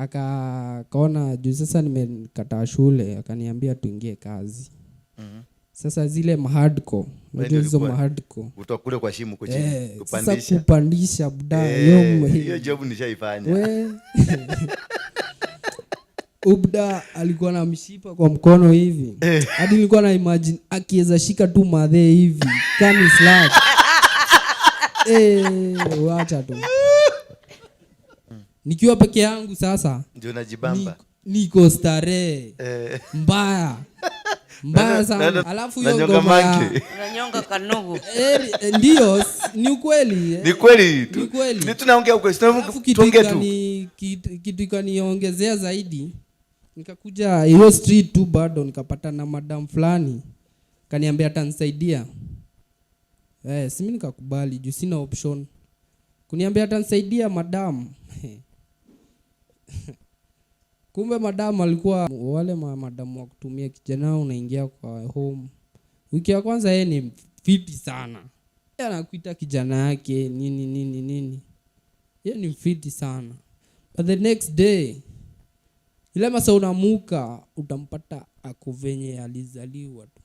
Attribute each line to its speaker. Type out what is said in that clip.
Speaker 1: akaona juu sasa nimekataa shule, akaniambia tuingie kazi. Sasa zile mahardcore, unajua hizo mahardcore
Speaker 2: utakule kwa shimo kwa chini
Speaker 1: kupandisha. Sasa kupandisha buda
Speaker 2: hiyo job nishaifanya.
Speaker 1: Ubda alikuwa na mshipa kwa mkono hivi. Hadi nilikuwa na imagine akiweza shika tu madhe hivi kani slack. Wacha tu. Nikiwa peke yangu sasa
Speaker 2: ndio najibamba.
Speaker 1: Niko starehe. Mbaya sana. Alafu hiyo ngoma
Speaker 2: unanyonga kanugu.
Speaker 1: Ndio, ni ukweli.
Speaker 2: Ni kweli tu. Ni tunaongea ukweli. Tuongee tu.
Speaker 1: Kitu ikaniongezea zaidi. Nikakuja hiyo street tu bado nikapata na madam fulani. Kaniambia atanisaidia. Si mimi nikakubali juu sina option. Kuniambia atanisaidia madam. Kumbe madam alikuwa wale madam wa kutumia kijana unaingia kwa home. Wiki ya kwanza yeye ni fiti sana. Yeye anakuita kijana yake nini. Yeye ni fiti sana. But the next day ile masaa unamuka utampata ako venye alizaliwa tu.